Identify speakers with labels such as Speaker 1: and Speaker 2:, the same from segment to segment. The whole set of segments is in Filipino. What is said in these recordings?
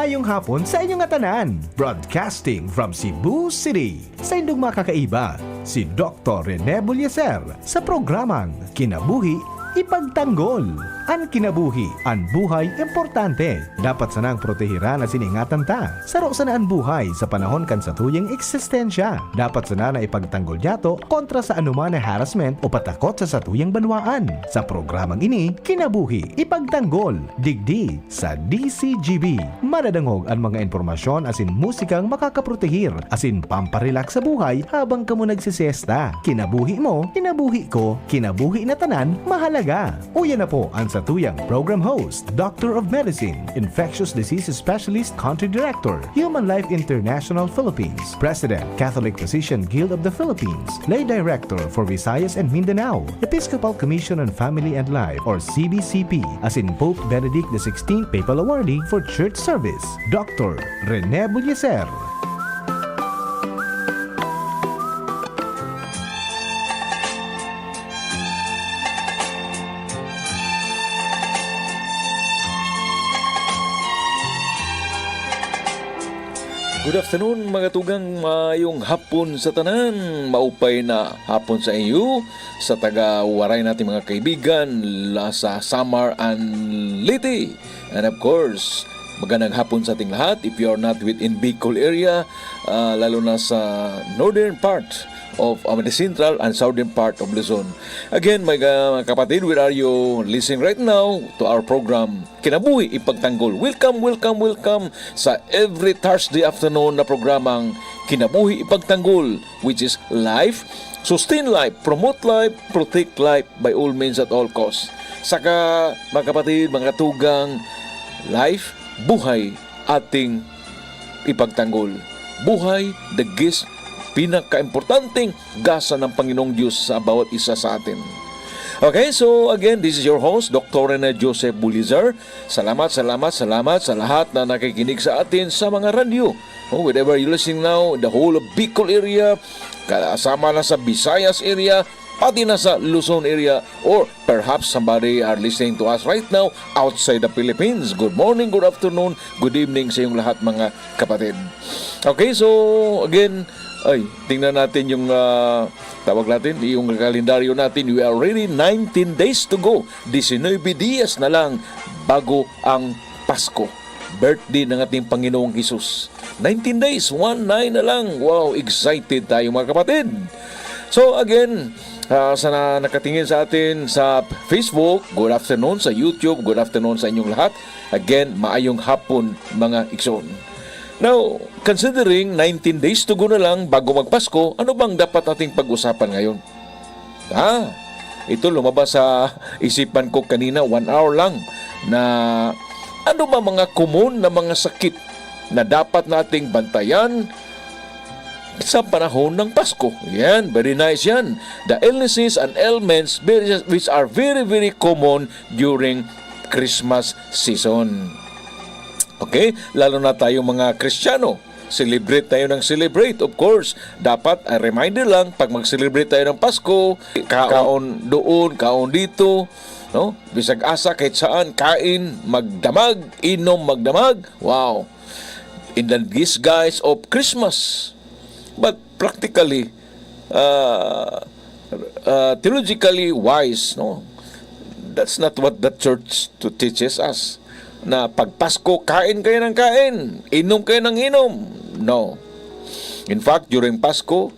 Speaker 1: Maayong hapon sa inyong atanan. Broadcasting from Cebu City. Sa indong makakaiba, si Dr. Rene Buliaser sa programang Kinabuhi Ipagtanggol. Ang kinabuhi, ang buhay, importante. Dapat sanang protehiran na siningatan ta. Saro sana ang buhay sa panahon kan sa tuyang eksistensya. Dapat sana na ipagtanggol yato kontra sa anuman na harassment o patakot sa satuyang banwaan. Sa programang ini, Kinabuhi Ipagtanggol. Digdi sa DCGB. Madadangog ang mga informasyon asin musikang makakaprotehir asin pamparelax sa buhay habang kamo nagsisesta. Kinabuhi mo, kinabuhi ko, kinabuhi na tanan, mahalaga. Uyan na po ang satuyang program host, Doctor of Medicine, Infectious Diseases Specialist, Country Director, Human Life International Philippines, President, Catholic Physician Guild of the Philippines, Lay Director for Visayas and Mindanao, Episcopal Commission on Family and Life or CBCP, as in Pope Benedict XVI Papal Awardee for Church Service, Dr. Rene Buliaser.
Speaker 2: Good afternoon mga tugang, mayong hapon sa tanan, maupay na hapon sa iyo, sa taga-waray natin mga kaibigan, sa Samar and Leyte. And of course, magandang hapon sa ating lahat if you are not within Bicol area, lalo na sa northern part of the central and southern part of Luzon. Again, mga kapatid, where are you listening right now to our program Kinabuhi Ipagtanggol? Welcome, welcome, welcome sa every Thursday afternoon na programang Kinabuhi Ipagtanggol, which is life, sustain life, promote life, protect life by all means at all costs. Saka, mga kapatid, mga tugang, life, buhay, ating ipagtanggol. Buhay, the gift, pinaka-importanting gasa ng Panginoong Diyos sa bawat isa sa atin. Okay, so again, this is your host, Dr. Rene Joseph Buliaser. Salamat sa lahat na nakikinig sa atin sa mga radyo. Wherever you're listening now, in the whole of Bicol area, kasama na sa Visayas area, pati na sa Luzon area, or perhaps somebody are listening to us right now outside the Philippines. Good morning, good afternoon, good evening sa iyong lahat mga kapatid. Okay, so again, tingnan natin yung tawag natin, yung kalendaryo natin. We are already 19 days to go. 19 días na lang bago ang Pasko. Birthday ng ating Panginoong Hesus. 19 days, 19 na lang. Wow, excited tayo mga kapatid. So again, sa nakatingin sa atin sa Facebook, good afternoon. Sa YouTube, good afternoon sa inyong lahat. Again, maayong hapon mga ikson. Now, considering 19 days to go na lang bago magpasko, ano bang dapat ating pag-usapan ngayon? Ito lumabas sa isipan ko kanina, 1 hour lang, na ano ba mga common na mga sakit na dapat nating bantayan sa panahon ng Pasko. Yan, very nice yan. The illnesses and ailments which are very, very common during Christmas season. Okay? Lalo na tayo mga Kristiyano. Celebrate tayo ng celebrate. Of course, dapat, a reminder lang, pag mag-celebrate tayo ng Pasko, kaon doon, kaon dito, no? Bisag asa, kahit saan, kain, magdamag, inom, magdamag. Wow! In the disguise of Christmas. But practically, theologically wise, no? That's not what the church teaches us. Na pag Pasko, kain kayo ng kain, inom kayo ng inom. No. In fact, during Pasko,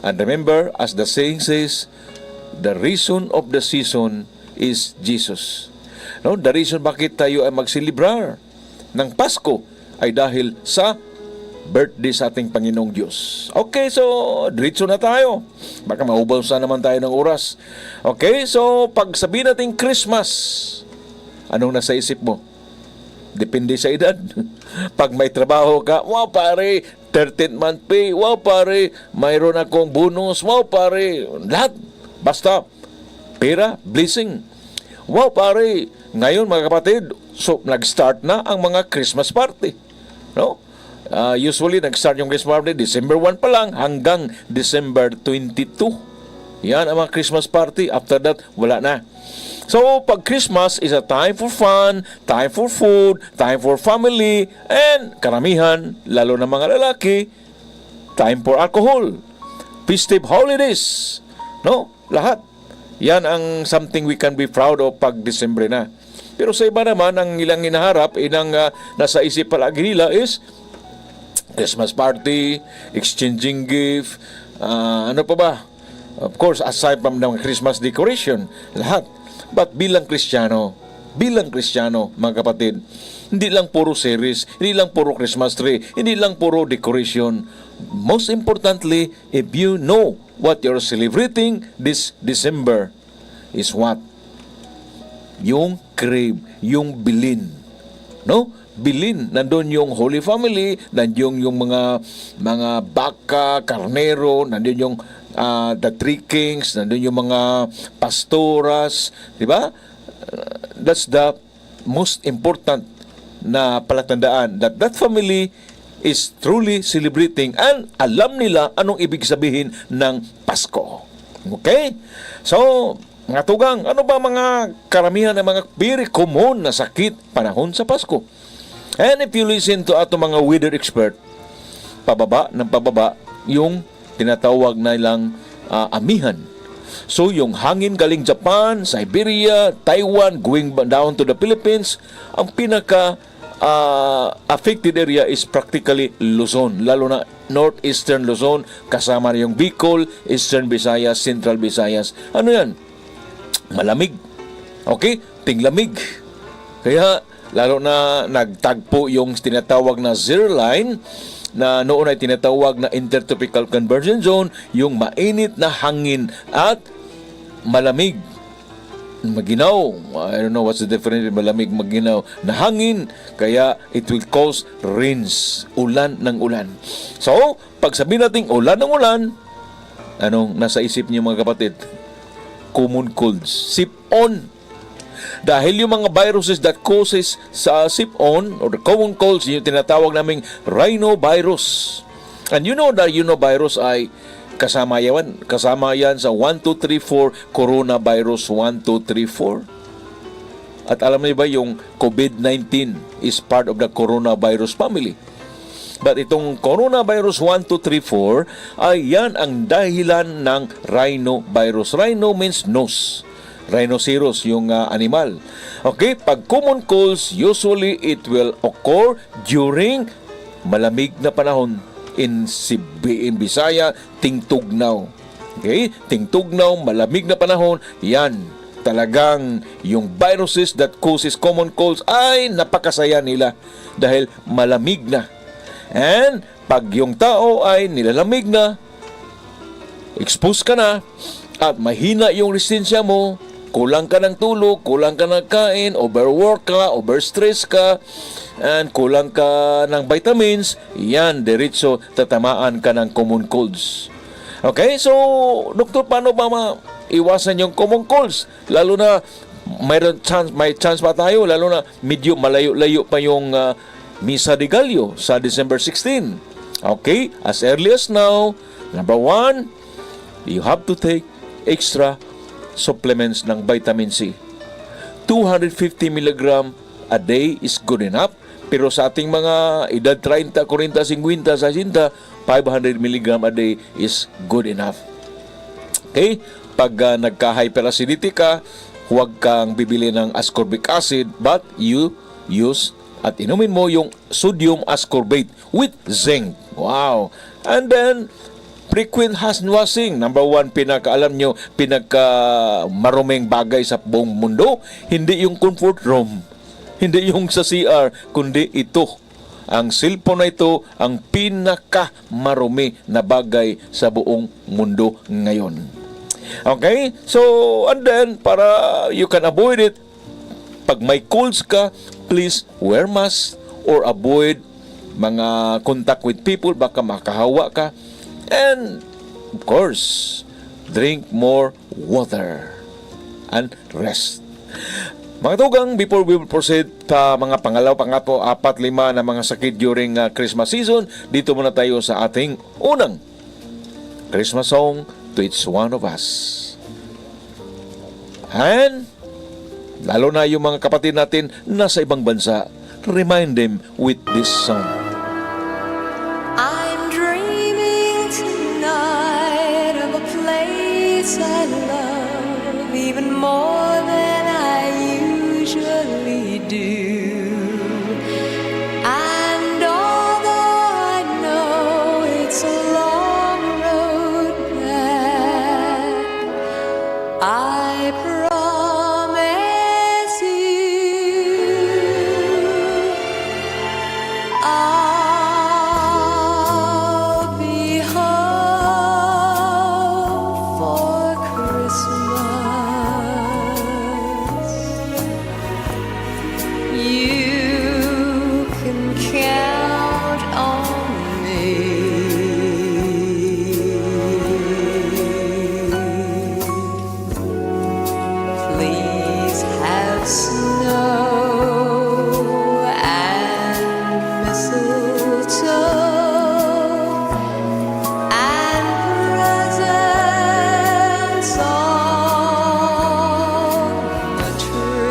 Speaker 2: and remember, as the saying says, the reason of the season is Jesus. No, the reason bakit tayo ay magsilibrar ng Pasko ay dahil sa birthday sa ating Panginoong Diyos. Okay, so diretso na tayo. Baka maubos na naman tayo ng oras. Okay, so pag sabihin natin Christmas, anong nasa isip mo? Depende sa edad. Pag may trabaho ka, wow pare, 13th month pay, wow pare, mayroon akong bonus, wow pare, lahat. Basta, pera, blessing. Wow pare, ngayon mga kapatid, so nag-start na ang mga Christmas party. No? Usually, nag-start yung Christmas party, December 1 pa lang, hanggang December 22. Yan ang mga Christmas party. After that, wala na. So, pag Christmas is a time for fun, time for food, time for family, and karamihan, lalo na mga lalaki, time for alcohol. Festive holidays. No? Lahat. Yan ang something we can be proud of pag Disyembre na. Pero sa iba naman, ang ilang inaharap, nasa isip palagi nila is Christmas party, exchanging gift, ano pa ba? Of course, aside from the Christmas decoration, lahat. But bilang Kristiyano, mga kapatid, hindi lang puro series, hindi lang puro Christmas tree, hindi lang puro decoration. Most importantly, if you know what you're celebrating this December is what? Yung crave, yung bilin. No? Bilin, nandun yung Holy Family, nandun yung mga baka, karnero, nandun yung the Three Kings, nandun yung mga pastoras, di ba? That's the most important na palatandaan that family is truly celebrating and alam nila anong ibig sabihin ng Pasko. Okay? So, mga tugang, ano ba mga karamihan ng mga very common na sakit panahon sa Pasko? And if you listen to ato mga weather expert, pababa yung tinatawag na ilang amihan. So, yung hangin galing Japan, Siberia, Taiwan, going down to the Philippines, ang pinaka affected area is practically Luzon, lalo na northeastern Luzon, kasama na yung Bicol, Eastern Visayas, Central Visayas. Ano yan? Malamig. Okay? Tinglamig. Kaya, lalo na nagtagpo yung tinatawag na zero line, na noon ay tinatawag na Intertropical Convergence Zone, yung mainit na hangin at malamig. Maginaw. I don't know what's the difference between malamig, maginaw na hangin. Kaya it will cause rains. Ulan ng ulan. So, pag sabihin natin ulan ng ulan, anong nasa isip niyo mga kapatid? Common colds. Sip-on. Dahil yung mga viruses that causes sa sip-on or the common colds, yung tinatawag naming rhinovirus. And you know that rhinovirus ay kasama yan sa 1, 2, 3, 4 coronavirus 1, 2, 3, 4. At alam niyo ba yung COVID-19 is part of the coronavirus family. But itong coronavirus 1, 2, 3, 4 ay yan ang dahilan ng rhinovirus. Rhino means nose. Rhinoceros yung animal. Okay, pag common colds, usually it will occur during malamig na panahon. In Bisaya, tingtugnaw. Okay? Tingtugnaw, malamig na panahon, yan. Talagang yung viruses that causes common colds ay napakasaya nila dahil malamig na. And pag yung tao ay nilalamig na, expose ka na, at mahina yung resistensya mo, kulang ka ng tulog, kulang ka ng kain, overwork ka, overstress ka, and kulang ka ng vitamins, yan, diretso tatamaan ka ng common colds. Okay, so, doktor, paano ba iwasan yung common colds? Lalo na, may chance pa tayo, lalo na medyo malayo-layo pa yung Misa de Gallo sa December 16. Okay, as early as now, number 1, you have to take extra supplements ng vitamin C. 250 mg a day is good enough. Pero sa ating mga edad 30, 40, 50, 60, 500 mg a day is good enough. Okay? Pag nagka-hyperacidity ka, huwag kang bibili ng ascorbic acid, but you use at inumin mo yung sodium ascorbate with zinc. Wow! And then, frequent hand washing. Number 1, pinakaalam nyo, maruming bagay sa buong mundo. Hindi yung comfort room. Hindi yung sa CR, kundi ito. Ang cellphone na ito, ang pinakamarumi na bagay sa buong mundo ngayon. Okay? So, and then, para you can avoid it, pag may colds ka, please wear mask or avoid mga contact with people, baka makahawa ka. And, of course, drink more water and rest. Mga tugang, before we will proceed pa mga pangalaw, pangatlo, 4, 5 na mga sakit during Christmas season, dito muna tayo sa ating unang Christmas song, To Each One of Us. And lalo na yung mga kapatid natin nasa ibang bansa. Remind them with this song.
Speaker 3: I'm dreaming tonight of a place I love even more than I usually do. And although I know it's a long road back, I promise you I'll be home for Christmas. You can count on me. Please have snow and mistletoe and presents on the tree.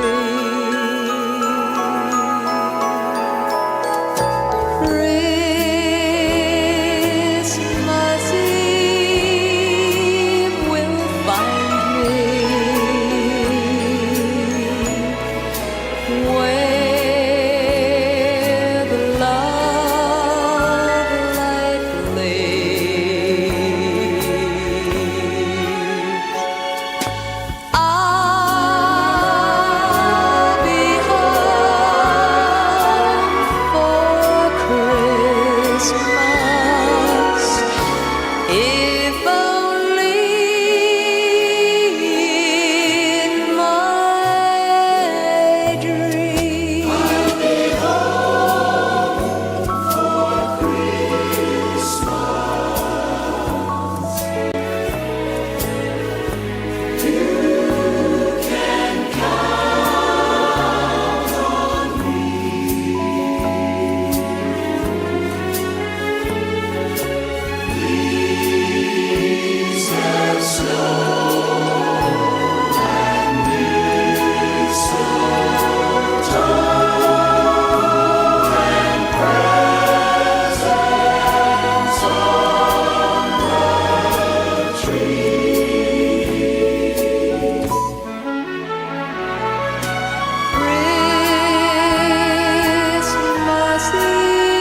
Speaker 3: Christmas Eve will find me where the love light gleams. I'll be home for Christmas, if only in my dream. Christmas Eve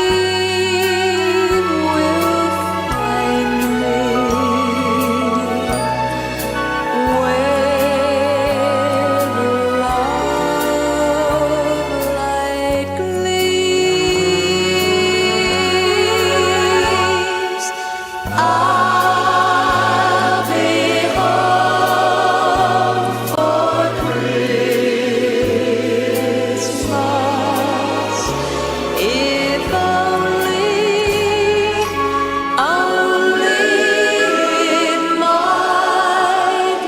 Speaker 3: will find me where the love light gleams. I'll be home for Christmas, if only in my dream.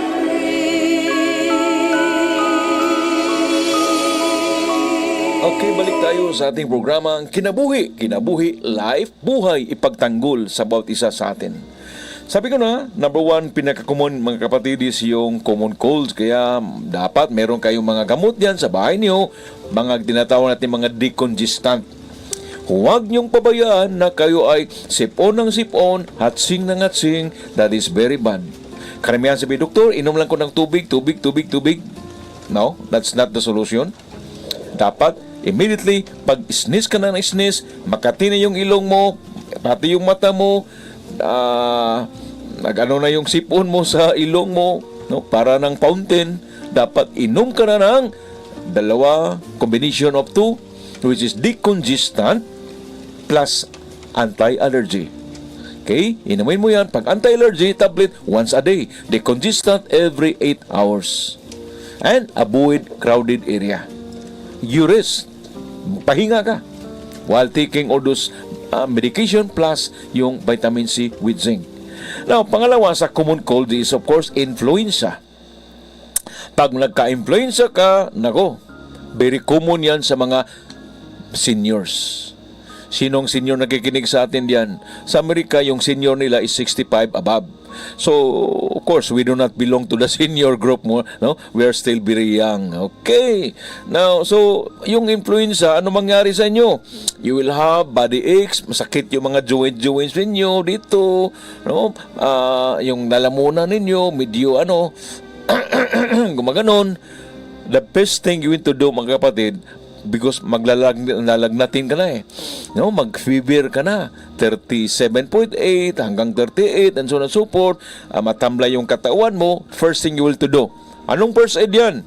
Speaker 2: Okay, balik tayo sa ating programang Kinabuhi. Kinabuhi, life, buhay, ipagtanggol sa bawat isa sa atin. Sabi ko na, number one, pinaka-common mga kapatid is yung common colds. Kaya dapat meron kayong mga gamot yan sa bahay niyo, mga tinatawag natin mga decongestant. Huwag niyong pabayaan na kayo ay sipon ng sipon, hatsing ng hatsing. That is very bad. Karamihan sabi, doktor, inom lang ko ng tubig. No, that's not the solution. Dapat, immediately, pag sneeze ka ng sneeze, makati na yung ilong mo, pati yung mata mo, nag-ano na yung sipon mo sa ilong mo, no? Para ng fountain, dapat inom ka na ng dalawa, combination of two, which is decongestant plus anti-allergy. Okay? Inumin mo yan. Pag anti-allergy, tablet once a day. Decongestant every 8 hours. And avoid crowded area. You rest. Pahinga ka while taking all those medication plus yung vitamin C with zinc. Now, pangalawa sa common cold is of course influenza. Pag nagka-influenza ka, nako, very common yan sa mga seniors. Sinong senior nakikinig sa atin diyan? Sa Amerika, yung senior nila is 65 above. So, of course, we do not belong to the senior group mo, no? We are still very young. Okay. Now, so, yung influenza, ano mangyari sa inyo? You will have body aches, masakit yung mga joints ninyo dito, no? Yung lalamunan ninyo, medyo gumaganon. The best thing you need to do, mga kapatid, because maglalagnatin ka na no, mag-fever ka na 37.8 hanggang 38 and so on and so forth, matamlay yung katawan mo. First thing you will to do, anong first aid yan?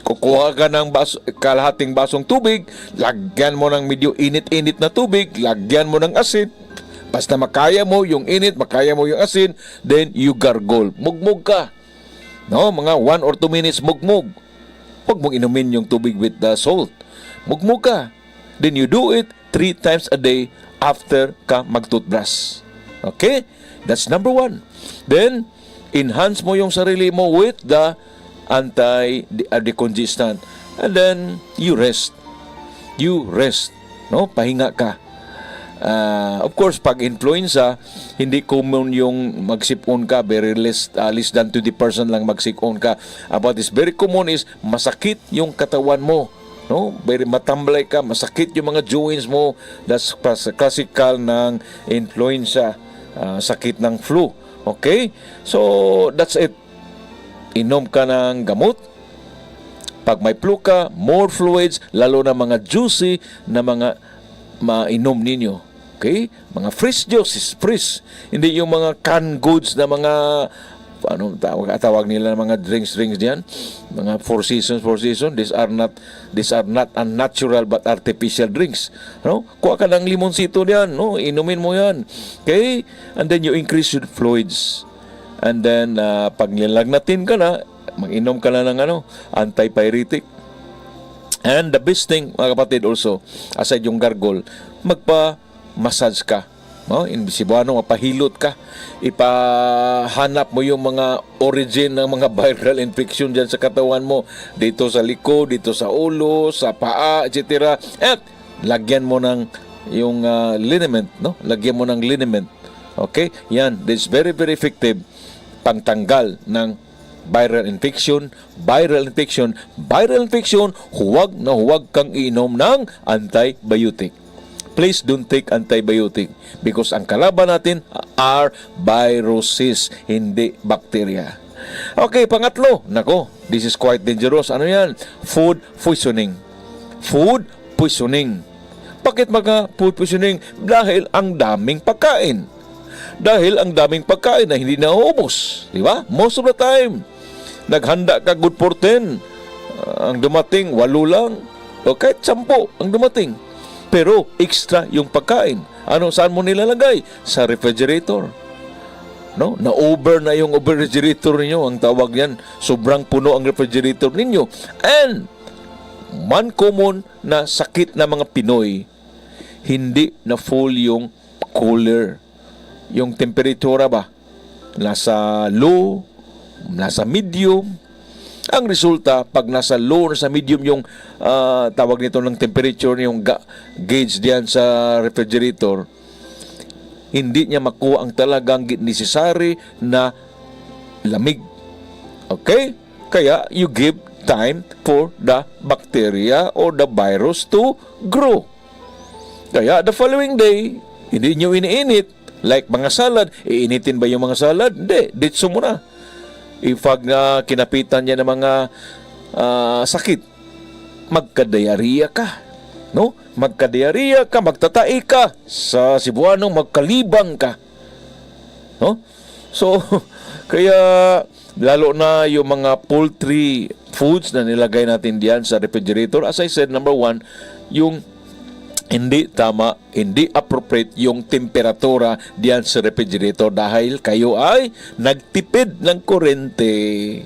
Speaker 2: Kukuha ka ng kalahating basong tubig, lagyan mo ng medyo init-init na tubig, lagyan mo ng asin, basta makaya mo yung init, makaya mo yung asin, then you gargle, mugmug ka, no, mga 1 or 2 minutes mugmug. Huwag mong inumin yung tubig with the salt. Mugmug ka. Then you do it 3 times a day after ka mag-toothbrush. Okay? That's number 1. Then, enhance mo yung sarili mo with the anti-decongestant. And then, you rest. You rest. No? Pahinga ka. Of course, pag influenza, hindi common yung magsipon ka, very less than 20% lang magsipon ka. What is very common is masakit yung katawan mo, no? Very matamblay ka, masakit yung mga joints mo. That's classical ng influenza, sakit ng flu. Okay? So, that's it. Inom ka ng gamot. Pag may flu ka, more fluids, lalo na mga juicy na mga mainom ninyo. Okay? Mga fresh juices, fresh. Hindi yung mga canned goods na mga tawag nila mga drinks diyan. Mga four seasons. These are not unnatural but artificial drinks. No? Kuha ka ng limonsito diyan, no? Inumin mo 'yan. Okay? And then you increase your fluids. And then pag nilagnatin ka na, mag-inom ka na ng antipyretic. And the best thing, mga kapatid, also, aside yung gargle, magpa-massage ka. No? In Cebuano, mapahilot ka. Ipahanap mo yung mga origin ng mga viral infection dyan sa katawan mo. Dito sa likod, dito sa ulo, sa paa, etc. At lagyan mo ng yung liniment. No? Lagyan mo ng liniment. Okay? Yan. This is very, very effective pangtanggal ng viral infection, huwag na huwag kang iinom ng antibiotic. Please don't take antibiotic because ang kalaban natin are viruses, hindi bacteria. Okay, pangatlo. Nako, this is quite dangerous. Ano yan? Food poisoning. Food poisoning. Bakit mga food poisoning? Dahil ang daming pagkain. Dahil ang daming pagkain na hindi naubos. Di ba? Most of the time. Naghanda ka good for 10. Ang dumating, 8 lang. O kahit 10 ang dumating. Pero extra yung pagkain. Saan mo nilalagay? Sa refrigerator. No? Na-over na yung refrigerator ninyo. Ang tawag yan, sobrang puno ang refrigerator ninyo. And, one common na sakit na mga Pinoy, hindi na full yung cooler. Yung temperatura ba? Nasa low, nasa medium. Ang resulta, pag nasa low or sa medium yung tawag nito ng temperature, yung gauge diyan sa refrigerator, hindi niya makuha ang talagang necessary na lamig. Okay? Kaya you give time for the bacteria or the virus to grow. Kaya the following day, hindi nyo iniinit. Like mga salad, iinitin ba yung mga salad? Hindi, ditso mo na. Pag kinapitan niya ng mga sakit, magka-diarrhea ka. No? Magka-diarrhea ka, magtatai ka. Sa Cebuano, magkalibang ka. No? So, kaya lalo na yung mga poultry foods na nilagay natin diyan sa refrigerator. As I said, number 1, yung hindi tama, hindi appropriate yung temperatura diyan sa refrigerator dahil kayo ay nagtipid ng kuryente.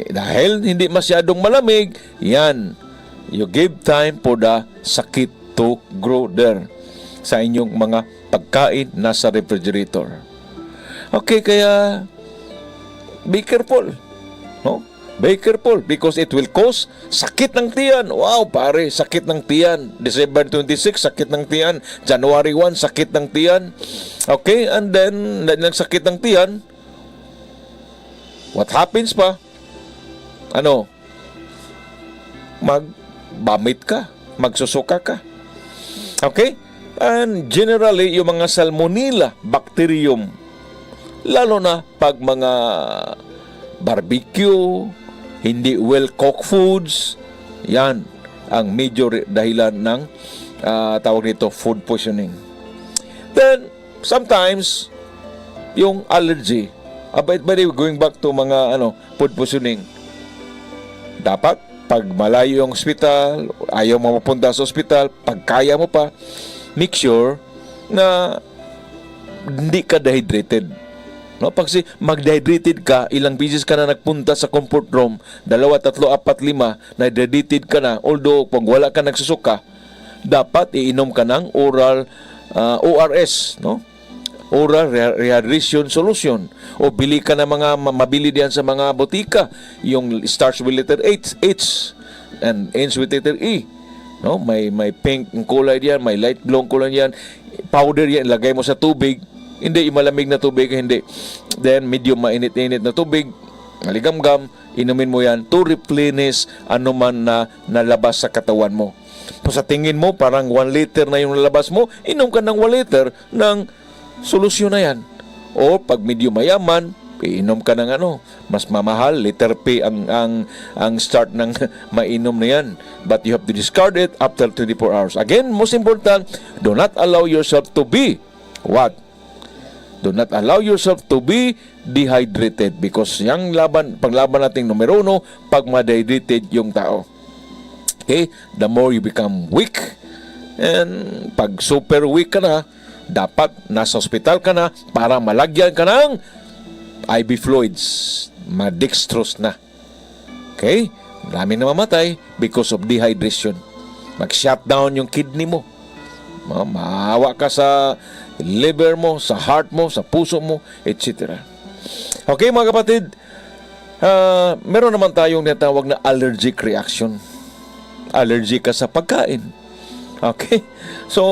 Speaker 2: Dahil hindi masyadong malamig, yan, you give time for the sakit to grow there sa inyong mga pagkain na sa refrigerator. Okay, kaya be careful. No? Be careful because it will cause sakit ng tiyan. Wow, pare, sakit ng tiyan. December 26, sakit ng tiyan. January 1, sakit ng tiyan. Okay, and then, nagsakit ng tiyan, what happens pa? Ano? Magbamit ka. Magsusuka ka. Okay? And generally, yung mga salmonella bacterium, lalo na pag mga barbecue, hindi well-cooked foods, yan ang major dahilan ng tawag nito food poisoning. Then, sometimes, yung allergy, by the way, going back to mga food poisoning, dapat, pag malayo yung hospital, ayaw mo mapunta sa hospital, pag kaya mo pa, make sure na hindi ka dehydrated. No, pag mag-dehydrated ka, ilang beses ka na nagpunta sa comfort room, 2, 3, 4, 5, na dehydrated ka na, although pag wala ka nagsusuka, dapat iinom ka ng oral ORS, no? Oral Rehydration Solution. O bili ka ng mga mabili diyan sa mga botika, yung starts with letter H and ends with letter E. No, may pink ang kulay diyan, may light blue ang kulay diyan. Powder yan, ilagay mo sa tubig. Hindi, yung malamig na tubig, hindi. Then, medyo mainit-init na tubig, maligamgam, inumin mo yan to replenish anuman na nalabas sa katawan mo. Sa tingin mo, parang 1 liter na yung nalabas mo, inom ka ng 1 liter ng solusyon na yan. O, pag medyo mayaman, inom ka ng mas mamahal, liter P ang start ng mainom na yan. But you have to discard it after 24 hours. Again, most important, do not allow yourself to be what? Do not allow yourself to be dehydrated because yung paglaban nating numero 1, pag ma-dehydrated yung tao. Okay? The more you become weak, and pag super weak ka na, dapat nasa hospital ka na para malagyan ka ng IV fluids. Ma-dextrose na. Okay? Marami na mamatay because of dehydration. Mag-shutdown yung kidney mo. Maawa ka sa liver mo, sa heart mo, sa puso mo, etc. Okay, mga kapatid, meron naman tayong natawag na allergic reaction. Allergy ka sa pagkain. Okay? So,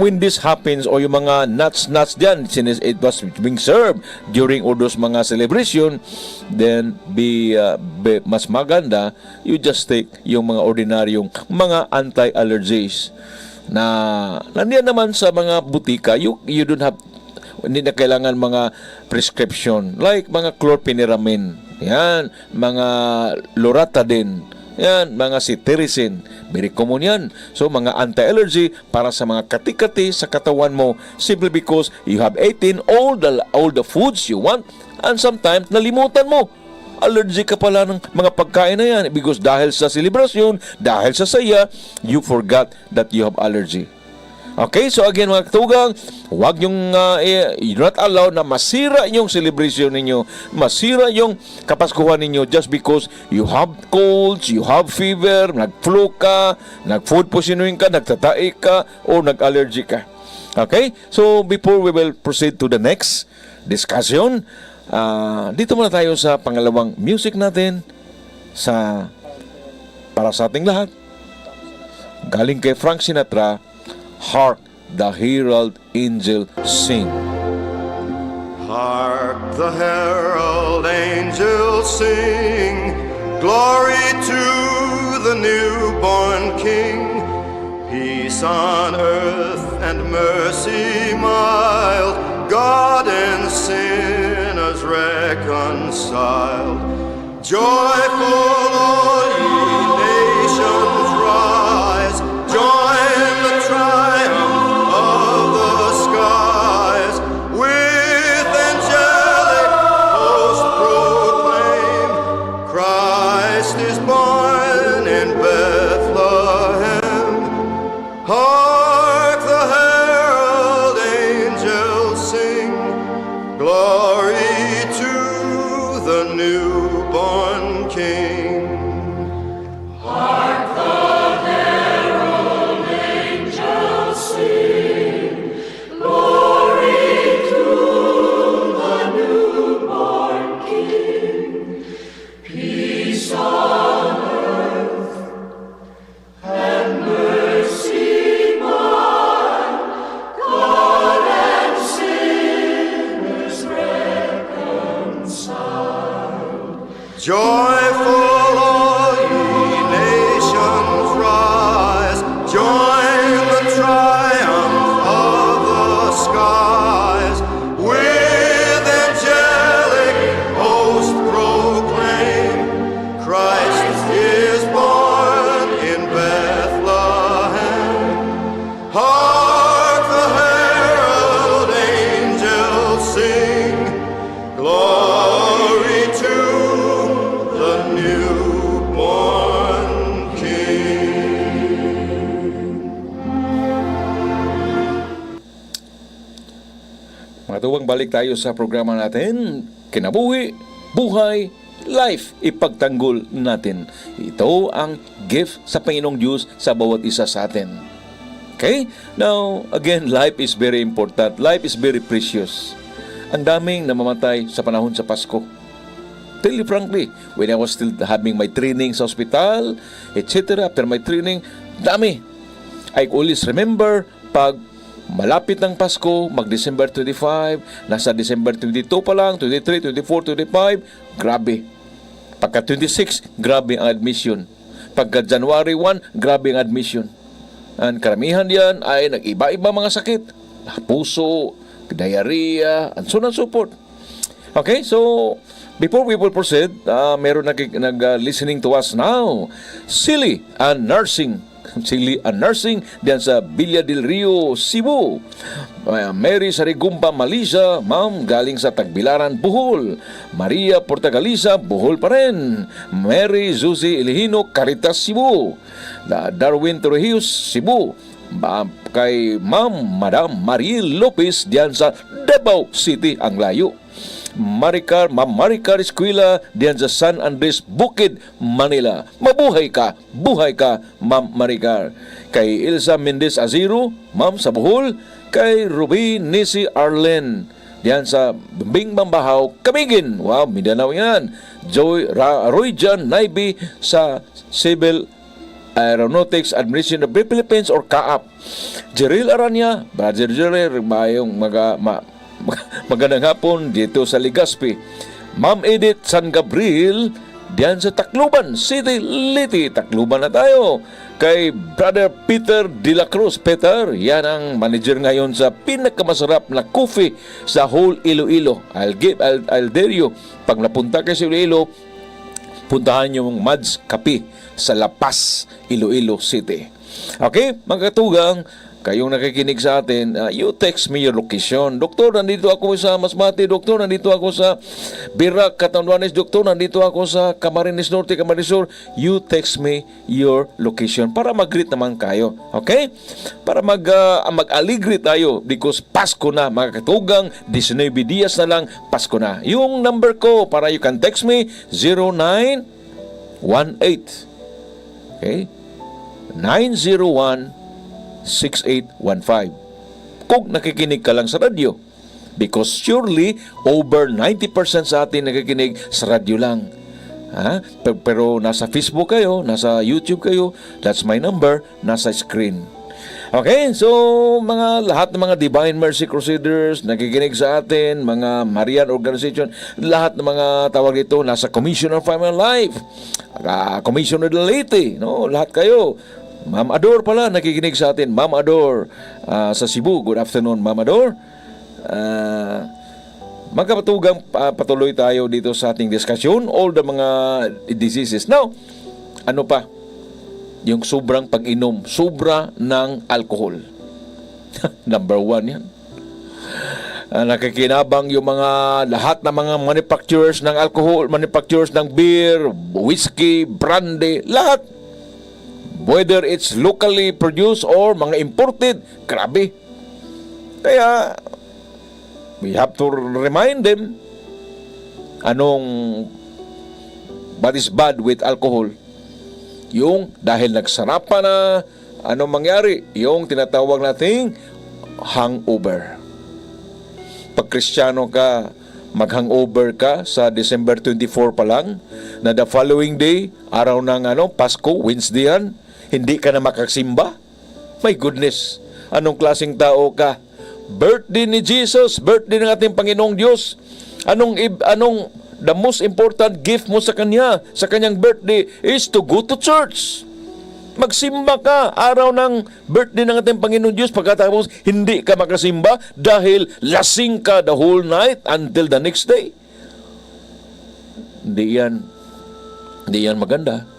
Speaker 2: when this happens, o yung mga nuts dyan, since it was being served during all those mga celebration, then mas maganda, you just take yung mga ordinaryong mga anti-allergies na nandiyan naman sa mga butika. You don't have, hindi na kailangan mga prescription like mga chlorpheniramine, yan, mga loratadine, yan, mga cetirizine, very common yan. So mga anti-allergy para sa mga kati-kati sa katawan mo, simply because you have eaten all the foods you want, and sometimes nalimutan mo, allergy ka pala ng mga pagkain na yan because dahil sa selebrasyon, dahil sa saya, you forgot that you have allergy. Okay, so again mga katugang, huwag yung you not allow na masira yung celebration ninyo, masira yung kapaskuhan ninyo just because you have colds, you have fever, nag-flu ka, nag-food poisoning ka, nagtatai ka, or nag-allergy ka. Okay, so before we will proceed to the next discussion, dito muna tayo sa pangalawang music natin para sa ating lahat. Galing kay Frank Sinatra, Hark the Herald Angel Sing.
Speaker 4: Hark the herald angels sing, glory to the newborn King. Peace on earth and mercy mild, God and sinners reconciled. Joyful all ye nations rise, join the triumph of the skies. With angelic host proclaim, Christ is born in Bethlehem. Hark the herald angels sing, glory to the newborn King.
Speaker 2: Mga tuwang balik tayo sa programa natin, Kinabuhi, Buhay, Life, ipagtanggol natin. Ito ang gift sa Panginoong Diyos sa bawat isa sa atin. Okay? Now, again, life is very important. Life is very precious. Ang daming namamatay sa panahon sa Pasko. Tell you frankly, when I was still having my training sa hospital, etc., after my training, dami. I always remember, pag malapit ng Pasko, mag-December 25, nasa December 22 pa lang, 23, 24, 25, grabe. Pagka 26, grabe ang admission. Pagka January 1, grabe ang admission. Ang karamihan diyan ay nag-iba-iba mga sakit. Puso, diarrhea, and so on and so forth. Okay, so before we will proceed, meron nag-listening to us now. Silly and Nursing diyan sa Villa del Rio, Cebu. Mary Sarigumpa Malaysia, ma'am, galing sa Tagbilaran, Bohol. Maria Portagalisa, Bohol pa rin. Mary Zuzi Elihino, Caritas, Cebu. Darwin Torrijos, Cebu. Kay Ma'am Madam Mariel Lopez diyan sa Davao City, ang layo. Ma'am Maricar Escuela diyan sa San Andres Bukid, Manila. Mabuhay ka, Ma'am Maricar. Kay Elsa Mendez Aziro, ma'am, sa Bohol. Kay Ruby Nisi Arlen diyan sa Bimbing Mambahaw, Camiguin. Wow, Mindanao yan. Roy John Naibi sa Civil Aeronautics Administration of the Philippines or CAAP. Jeril Aranya, Brother Jeril, mayong magandang hapon dito sa Legazpi. Ma'am Edith San Gabriel diyan sa Tacloban City, Liti. Tacloban na tayo. Kay Brother Peter De La Cruz. Peter, yan ang manager ngayon sa pinakamasarap na coffee sa whole Iloilo. I'll dare you, pag napunta kayo sa Iloilo, puntahan yung Mads Kape sa La Paz, Iloilo City. Okay, mga katugang, kayong nakikinig sa atin, you text me your location. Doktor, nandito ako sa Masbate. Doktor, nandito ako sa Birac, Catanduanes. Doktor, nandito ako sa Camarines Norte, Camarines Sur. You text me your location para mag-greet naman kayo. Okay? Para mag-aligri tayo because Pasko na, mga katugang. 19 dias na lang, Pasko na. Yung number ko para you can text me, 0918. Okay? 901 6815. Kung nakikinig ka lang sa radyo, because surely over 90% sa atin nakikinig sa radyo lang. Pero nasa Facebook kayo, nasa YouTube kayo, that's my number, nasa screen. Okay, so lahat ng mga Divine Mercy Crusaders nakikinig sa atin, mga Marian Organization, lahat ng mga tawag dito nasa Commission on Family Life, Commission of the Leyte, no? Lahat kayo. Ma'am Ador pala nakikinig sa atin. Ma'am Ador sa Cebu. Good afternoon, Ma'am Ador. Magkapatugang patuloy tayo dito sa ating diskusyon. All the mga diseases. Now, ano pa? Yung sobrang pag-inom. Sobra ng alcohol. Number 1 yan. Nakikinabang yung mga lahat ng mga manufacturers ng alcohol, manufacturers ng beer, whiskey, brandy, lahat. Whether it's locally produced or mga imported, grabe. Kaya, we have to remind them what is bad with alcohol. Yung dahil nagsarapan na, anong mangyari? Yung tinatawag nating hangover. Pag Kristiyano ka, mag-hangover ka sa December 24 pa lang, na the following day, araw ng Pasko, Wednesday yan, hindi ka na makasimba? My goodness, anong klaseng tao ka? Birthday ni Jesus, birthday ng ating Panginoong Diyos. Anong the most important gift mo sa kanyang birthday is to go to church. Magsimba ka araw ng birthday ng ating Panginoong Diyos, pagkatapos hindi ka makasimba dahil lasing ka the whole night until the next day. Hindi yan maganda.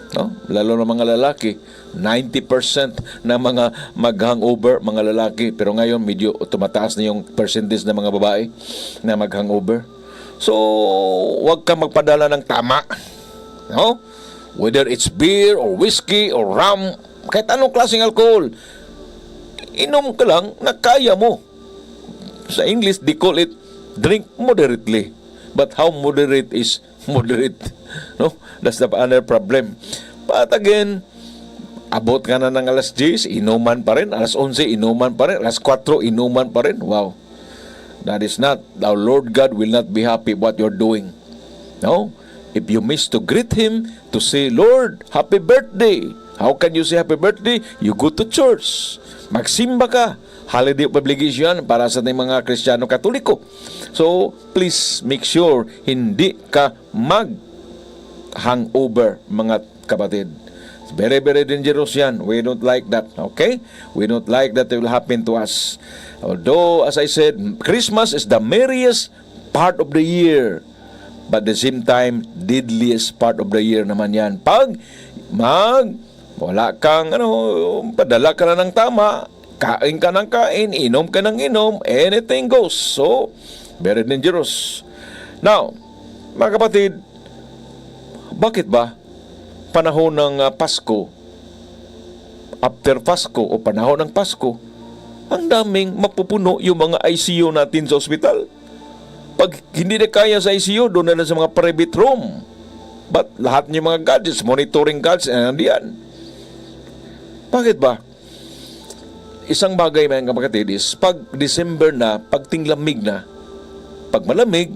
Speaker 2: No? Lalo na mga lalaki, 90% na mga mag-hangover mga lalaki, pero ngayon medyo tumataas na yung percentage ng mga babae na mag-hangover. So, huwag ka magpadala ng tama. No? Whether it's beer or whiskey or rum, kahit anong klaseng alcohol, inom ka lang na kaya mo. Sa English, they call it drink moderately. But how moderate is moderate? No? That's the other problem. But again, abot ka na ng alas 10, inuman pa rin. Alas 11, inuman pa rin. Alas 4, inuman pa rin. Wow. That is not, our Lord God will not be happy what you're doing. No? If you miss to greet Him, to say, Lord, happy birthday. How can you say happy birthday? You go to church. Magsimba ka. Holiday obligation para sa ating mga Kristiyano Katoliko. So, please make sure hindi ka hangover, mga kapatid. It's very, very dangerous yan. We don't like that. Okay? We don't like that it will happen to us. Although, as I said, Christmas is the merriest part of the year. But at the same time, deadliest part of the year naman yan. Pag wala kang, padala ka na ng tama, kain ka ng kain, inom ka ng inom, anything goes. So, very dangerous. Now, mga kapatid, bakit ba panahon ng Pasko, after Pasko o panahon ng Pasko, ang daming mapupuno yung mga ICU natin sa ospital? Pag hindi na kaya sa ICU, doon na sa mga private room. But lahat ng mga gadgets, monitoring gadgets, nandiyan. Bakit ba? Isang bagay, mga kapatid, is pag December na, pag tinglamig na, pag malamig,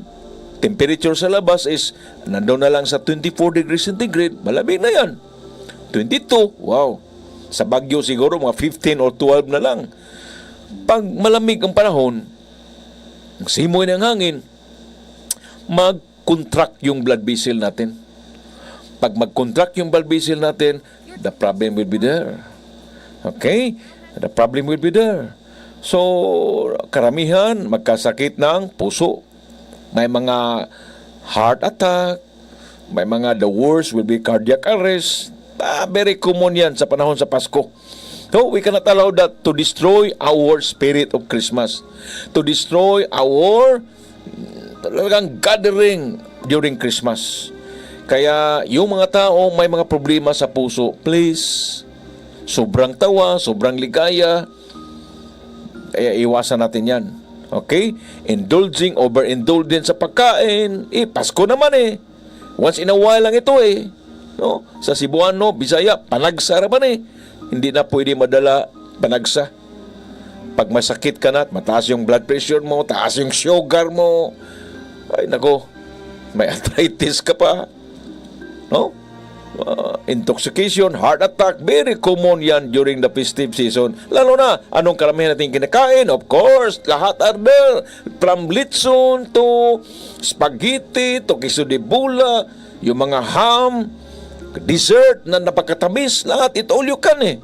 Speaker 2: temperature sa labas is nandoon na lang sa 24 degrees centigrade, malamig na yan. 22, wow. Sa Baguio siguro mga 15 or 12 na lang. Pag malamig ang panahon, simoy ng hangin, mag-contract yung blood vessel natin. Pag mag-contract yung blood vessel natin, the problem will be there. Okay? The problem will be there. So, karamihan magkasakit ng puso. May mga heart attack, may mga the worst will be cardiac arrest. Very common yan sa panahon sa Pasko. So, we cannot allow that to destroy our spirit of Christmas. To destroy our talagang gathering during Christmas. Kaya, yung mga tao may mga problema sa puso, please, sobrang tawa, sobrang ligaya, kaya iwasan natin yan. Okay? Indulging, overindulging sa pagkain. Pasko naman eh. Once in a while lang ito eh. No? Sa Cebuano, Bisaya, panagsa naman eh. Hindi na pwede madala panagsa. Pag masakit ka na, mataas yung blood pressure mo, taas yung sugar mo, ay nako, may arthritis ka pa. No? Intoxication, heart attack, very common yan during the festive season. Lalo na, anong karamihan natin kinakain? Of course, lahat are there. From litson to spaghetti, to queso de bola, yung mga ham, dessert na napakatamis, lahat, it all you can eh.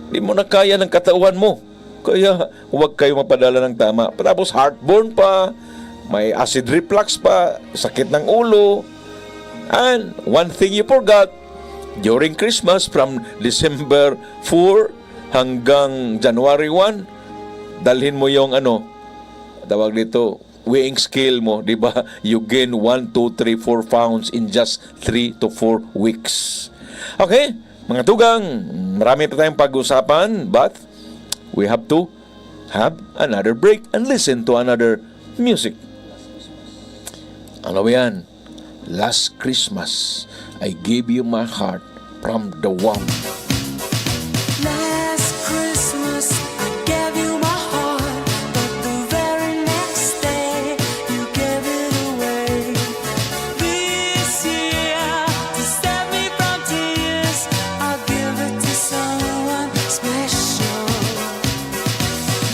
Speaker 2: Hindi mo na kaya ng katawan mo. Kaya, huwag kayo mapadala ng tama. Tapos heartburn pa, may acid reflux pa, sakit ng ulo. And one thing you forgot, during Christmas from December 4 hanggang January 1, dalhin mo yung tawag dito, weighing scale mo, di ba? You gain 1, 2, 3, 4 pounds in just 3 to 4 weeks. Okay, mga tugang, marami pa tayong pag-usapan, but we have to have another break and listen to another music. Ano ba yan? Last Christmas, I gave you my heart from the womb.
Speaker 3: Last Christmas, I gave you my heart, but the very next day, you gave it away. This year, to save me from tears, I'll give it to someone special.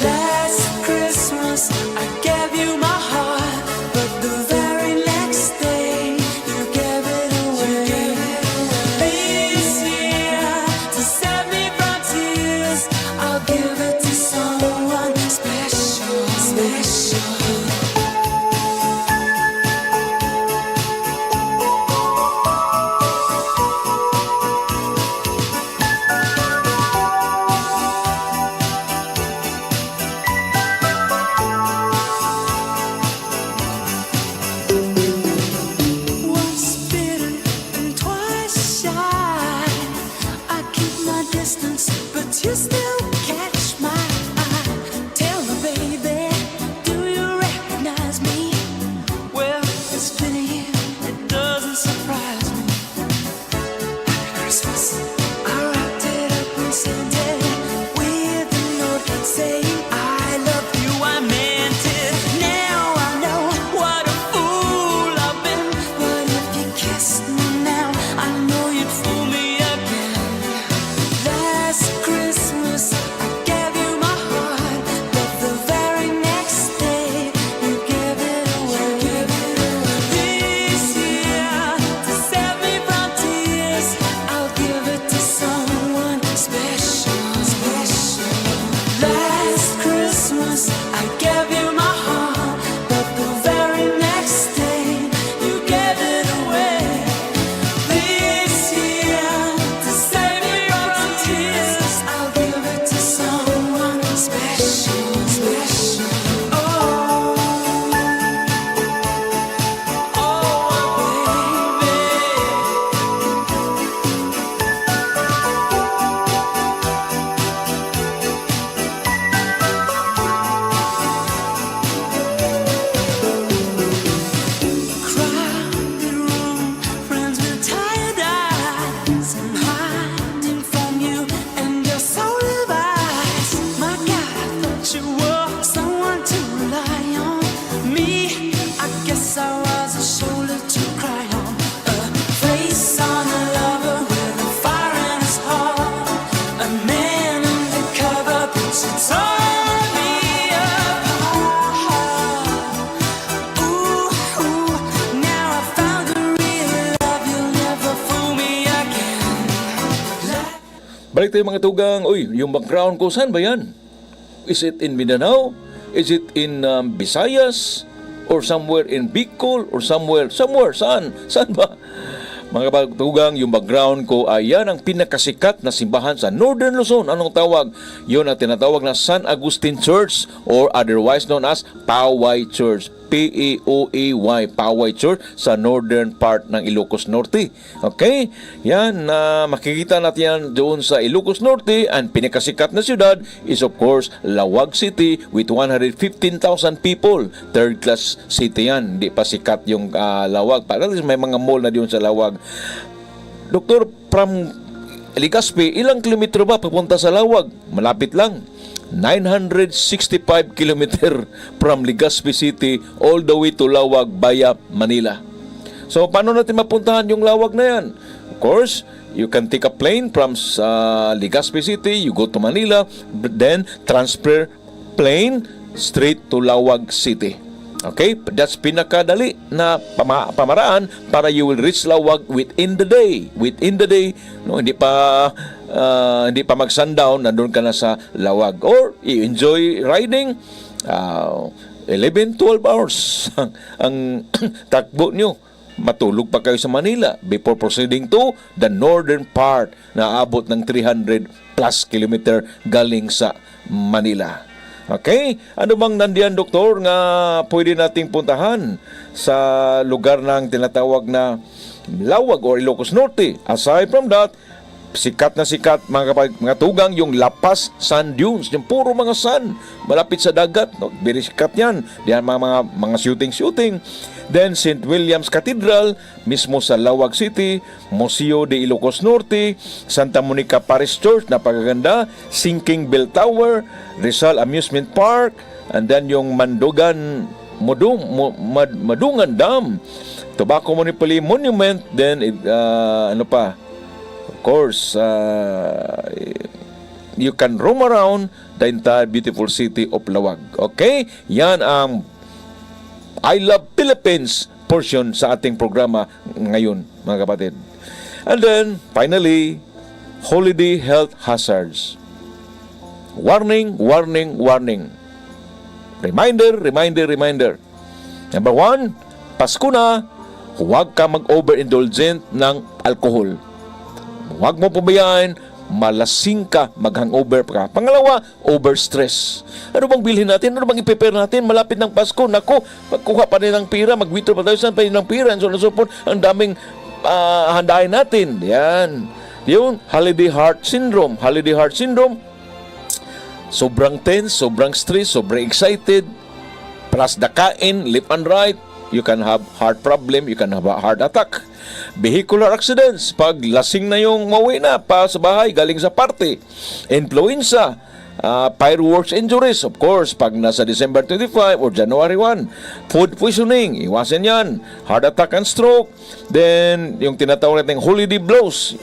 Speaker 3: Last Christmas, I gave you my heart, but the very next day, you gave it away. This year, to save me from tears, I'll give it to someone special, special. Once bitten and twice shy, I keep my distance, but you still catch my eye. Tell me, baby,
Speaker 2: Balik tayo mga tugang, uy, yung background ko, saan ba yan? Is it in Mindanao? Is it in Visayas? Or somewhere in Bicol? Or somewhere? Saan? Saan ba? Mga kapatugang, yung background ko ay yan ang pinakasikat na simbahan sa Northern Luzon. Anong tawag? Yun ang tinatawag na San Agustin Church or otherwise known as Paway Church. P-A-O-A-Y, Paway Church sa northern part ng Ilocos Norte. Okay? Yan, makikita natin yan doon sa Ilocos Norte. Ang pinakasikat na siyudad is of course Lawag City with 115,000 people. Third class city yan. Hindi pa sikat yung Lawag. Para may mga mall na doon sa Lawag. Doktor, from Legazpi, ilang kilometro ba papunta sa Lawag? Malapit lang. 965 kilometer from Legazpi City all the way to Lawag via Manila. So, paano natin mapuntahan yung Lawag na yan? Of course, you can take a plane from Legazpi City, you go to Manila, then transfer plane straight to Lawag City. Okay? That's pinakadali na pamaraan para you will reach Lawag within the day. Within the day, no, hindi pa mag-sundown, nandun ka na sa Lawag. Or, you enjoy riding, 11-12 hours ang takbo nyo. Matulog pa kayo sa Manila before proceeding to the northern part na abot ng 300 plus kilometer galing sa Manila. Okay? Ano bang nandiyan, doktor, nga pwede nating puntahan sa lugar ng tinatawag na Lawag or Ilocos Norte? Aside from that, sikat na sikat mga tugang yung Lapas Sand Dunes, yung puro mga sand malapit sa dagat, no? Very sikat yan. Diyan mga shooting. Then St. William's Cathedral mismo sa Lawag City, Museo de Ilocos Norte, Santa Monica Parish Church, napakaganda, Sinking Bell Tower, Rizal Amusement Park, and then yung Madungan Dam, Tobacco Monopoly Monument, then ano pa, of course, you can roam around the entire beautiful city of Lawag. Okay? Yan ang I Love Philippines portion sa ating programa ngayon, mga kapatid. And then, finally, holiday health hazards. Warning. Reminder. Number 1, Pasko na, huwag ka mag-overindulgent ng alcohol. Huwag mo pabayaan, malasing ka, mag-hangover ka. Pangalawa, overstress. Ano bang bilhin natin? Ano bang i-prepare natin? Malapit ng Pasko. Naku, magkuha pa rin ng pira, mag-withdraw pa tayo, saan pa rin ng pira, and so on and so forth. Ang daming handain natin. Yan. Yung holiday heart syndrome. Sobrang tense, sobrang stress, sobrang excited. Plus the kain, left and right. You can have heart problem, you can have a heart attack. Vehicular accidents, pag lasing na yung mauwi na pa sa bahay galing sa party. Influenza, fireworks injuries, of course, pag nasa December 25 or January 1. Food poisoning, iwasan yan. Heart attack and stroke. Then, yung tinatawag natin holiday blues,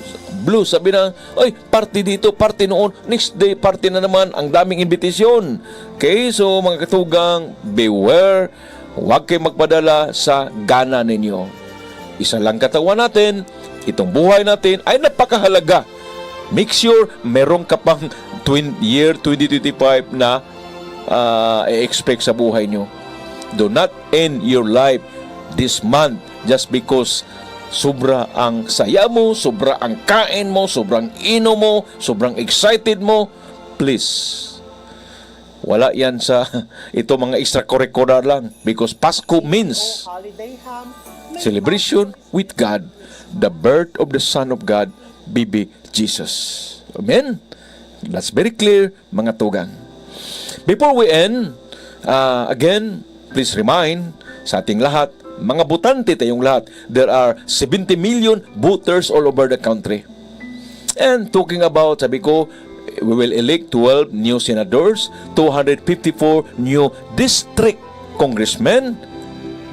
Speaker 2: sabi na, ay, party dito, party noon, next day, party na naman, ang daming invitation. Okay, so mga katugang, beware, huwag kayo magpadala sa gana ninyo. Isa lang katawan natin, itong buhay natin ay napakahalaga. Make sure meron ka pang year 2025 na i-expect sa buhay nyo. Do not end your life this month just because sobra ang saya mo, sobra ang kain mo, sobrang ino mo, sobrang excited mo. Please, wala yan sa ito mga extracurricular lang, because Pasko means celebration with God, the birth of the Son of God, baby Jesus. Amen? That's very clear, mga tugang. Before we end, again, please remind sa ating lahat, mga botante tayong lahat, there are 70 million voters all over the country. And talking about, sabi ko, we will elect 12 new senators, 254 new district congressmen,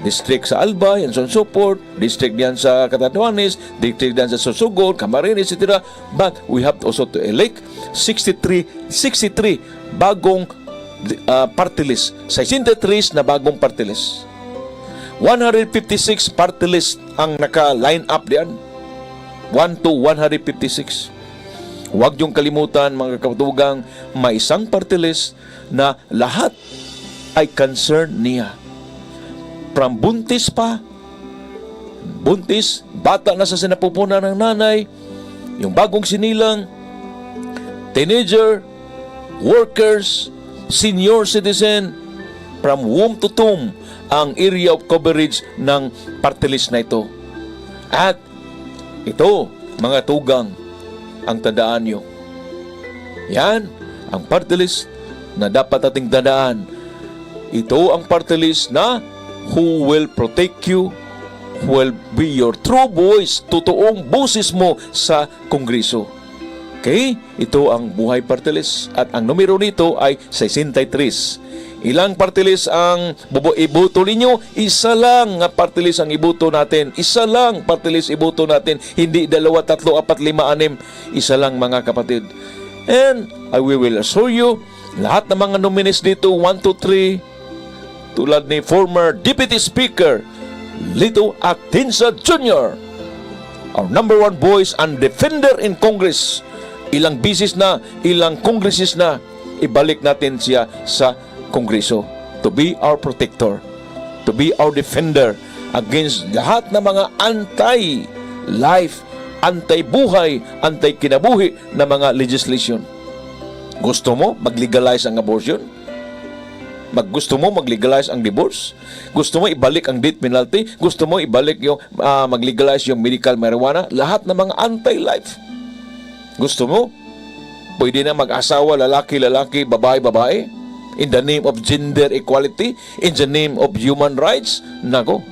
Speaker 2: district sa Albay, and so on and so forth, district diyan sa Catanduanes, district diyan sa Sorsogon, Camarines, etc. But we have also to elect 63 bagong party list. 63 na bagong party list. 156 party list ang naka-line up diyan. 1 to 156. Huwag niyong kalimutan, mga katugang, may isang party list na lahat ay concern niya. From buntis pa, buntis, bata na sa sinapupunan ng nanay, yung bagong sinilang, teenager, workers, senior citizen, from womb to tomb, ang area of coverage ng party list na ito. At ito, mga tugang, ang tandaan nyo. Yan, ang party list na dapat ating tandaan. Ito ang party list na who will protect you, who will be your true voice, totoong boses mo sa Kongreso. Okay? Ito ang buhay party list. At ang numero nito ay 63. Ilang party list ang iboto ninyo? Isa lang nga party list ang iboto natin. Isa lang party list iboto natin. Hindi 2, 3, 4, 5, 6. Isa lang, mga kapatid. And we will assure you, lahat ng mga nominees dito, 1, 2, 3, tulad ni former Deputy Speaker Lito Atienza Jr., our number 1 voice and defender in Congress. Ilang bisis na, ilang congresses na, ibalik natin siya sa Kongreso to be our protector, to be our defender against lahat ng mga anti-life, anti-buhay, anti-kinabuhi na mga legislation. Gusto mo mag-legalize ang abortion? Gusto mo mag-legalize ang divorce? Gusto mo ibalik ang death penalty? Gusto mo ibalik yung mag-legalize yung medical marijuana? Lahat ng mga anti-life. Gusto mo? Pwede na mag-asawa, lalaki, babae? In the name of gender equality, in the name of human rights, nako,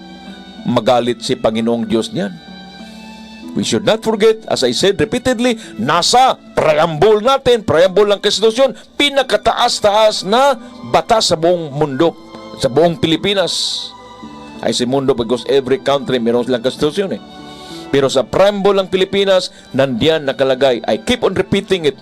Speaker 2: magalit si Panginoong Diyos niyan. We should not forget, as I said repeatedly, nasa preamble natin, preamble ng Konstitusyon, pinakataas-taas na batas sa buong mundo, sa buong Pilipinas. I say mundo because every country meron silang Konstitusyon eh. Pero sa preamble ng Pilipinas, nandiyan nakalagay, I keep on repeating it,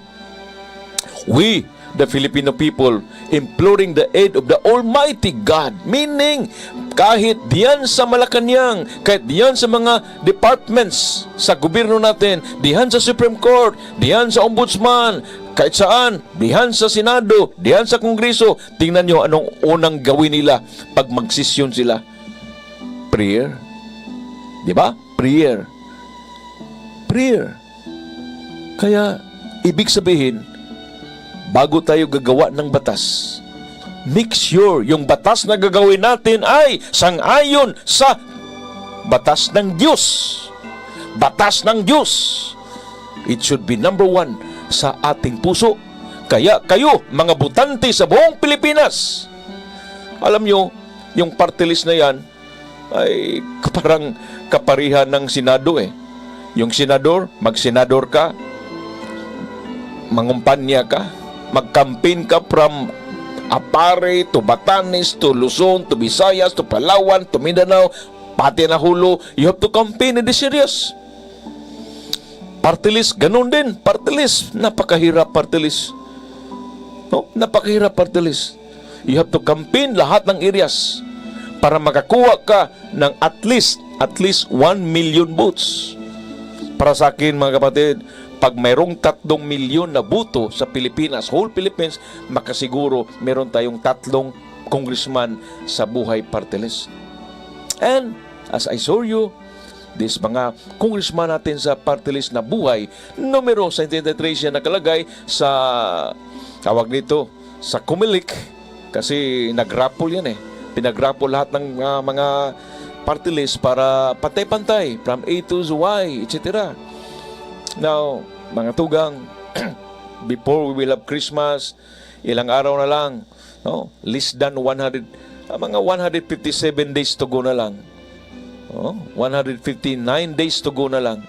Speaker 2: we, the Filipino people, imploring the aid of the Almighty God. Meaning, kahit diyan sa Malacanang, kahit diyan sa mga departments sa gobyerno natin, diyan sa Supreme Court, diyan sa Ombudsman, kahit saan, diyan sa Senado, diyan sa Kongreso, tingnan nyo anong unang gawin nila pag magsisyon sila. Prayer. Di ba? Prayer. Prayer. Kaya, ibig sabihin, bago tayo gagawa ng batas, make sure yung batas na gagawin natin ay sang-ayon sa batas ng Diyos. Batas ng Diyos. It should be number 1 sa ating puso. Kaya kayo, mga butante sa buong Pilipinas, alam nyo, yung party list na yan ay parang kaparihan ng Senado eh. Yung senador, mag-senador ka, mangumpanya ka, mag-campaign ka from Apare to Batanes to Luzon to Visayas to Palawan to Mindanao, pati na Hulo. You have to campaign in this serious. Party list, ganun din. Party list, napakahirap party list. No? Napakahirap party list. You have to campaign lahat ng areas para makakuha ka ng at least 1 million votes. Para sa akin, mga kapatid, pag mayroong 3 milyon na boto sa Pilipinas, whole Philippines, makasiguro meron tayong 3 congressman sa buhay party list. And as I saw you, this mga congressman natin sa party list na buhay, numero 73 siya nakalagay sa, tawag nito, sa Comelec, kasi nagrapol yan eh. Pinagrapol lahat ng mga party list para pantay-pantay from A to Y, etc. Now, mga tugang, before we will have Christmas, ilang araw na lang, no? Less than 100, mga 157 days to go na lang. 159 days to go na lang.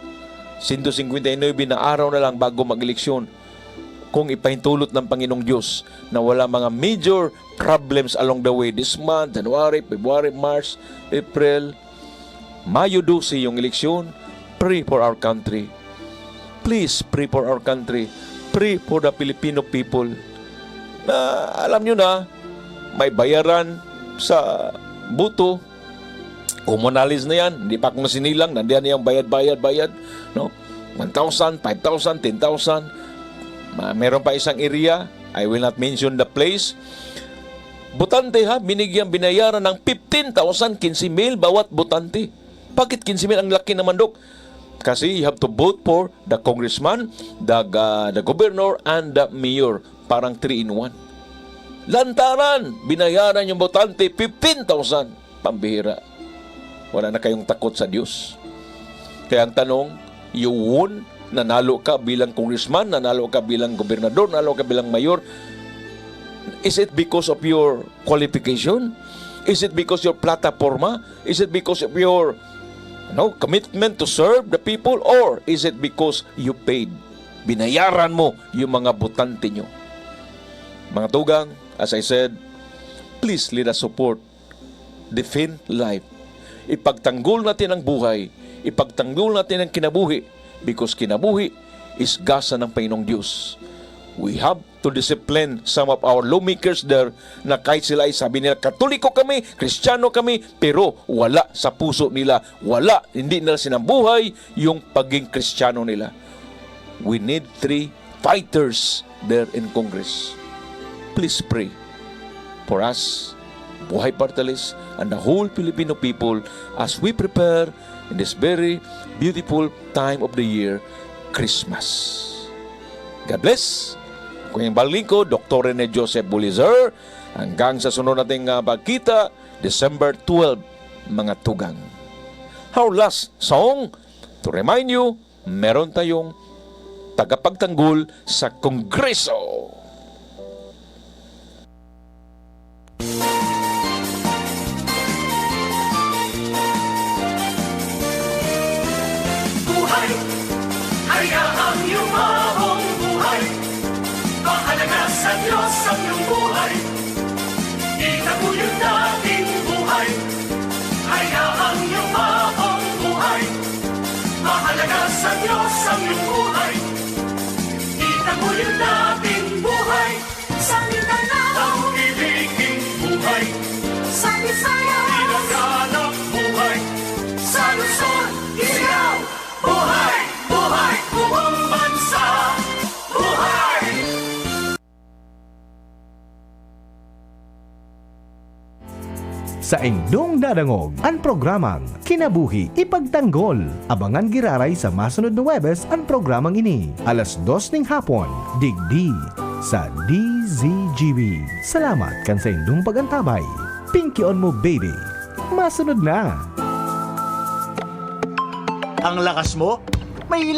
Speaker 2: 159 na araw na lang bago mag-eleksyon. Kung ipahintulot ng Panginoong Diyos na wala mga major problems along the way this month, January, February, March, April, Mayo 12 yung eleksyon, pray for our country. Please pray for our country. Pray for the Filipino people. Na alam nyo na, may bayaran sa buto. Umunalis na yan. Hindi pa akong sinilang. Nandiyan yung bayad. No? 1,000, 5,000, 10,000. Meron pa isang area, I will not mention the place. Botante ha, binayaran ng 15,000, 15,000 bawat botante. Bakit 15,000 ang laki naman, Dok? Kasi you have to vote for the congressman, the governor, and the mayor. Parang 3-in-1. Lantaran, binayaran yung botante 15,000. Pambihira. Wala na kayong takot sa Diyos. Kaya ang tanong, you won, nanalo ka bilang congressman, nanalo ka bilang gobernador, nanalo ka bilang mayor. Is it because of your qualification? Is it because your plataforma? Is it because of your commitment to serve the people? Or is it because you paid? Binayaran mo yung mga botante nyo. Mga tugang, as I said, please let us support Defend Life. Ipagtanggol natin ang buhay. Ipagtanggol natin ang kinabuhi. Because kinabuhi is gasa ng Panginoong Diyos. We have to discipline some of our lawmakers there na kahit sila ay sabi nila, Katoliko kami, Kristiyano kami, pero wala sa puso nila, hindi nila sinambuhay yung pagiging Kristiyano nila. We need 3 fighters there in Congress. Please pray for us, Buhay Partalis, and the whole Filipino people as we prepare in this very beautiful time of the year, Christmas. God bless. Kung yung balingko, Dr. Rene Joseph Bulizer, hanggang sa sunod nating pagkita, December 12, mga tugang. Our last song, to remind you, meron tayong tagapagtanggol sa Kongreso.
Speaker 5: Buhay, hayaang yumabong buhay. Mahalaga sa Diyos ang iyong buhay. Itaguyod nating buhay. Hayaang yumabong buhay. Mahalaga sa Diyos ang iyong buhay. Itaguyod nating buhay. Sa Mindanao, iliging buhay. Sa Visaya, inaganap buhay. Sa Luzon, Isigaw, buhay, buhay, buong bansa, buhay!
Speaker 1: Sa indong dadangog, ang programang Kinabuhi Ipagtanggol. Abangan giraray sa masunod na Webes ang programang ini. Alas 2 ng hapon, digdi sa DZGB. Salamat kan sa indong pagantabay. Pinky on mo, baby. Masunod na.
Speaker 6: Ang lakas mo? May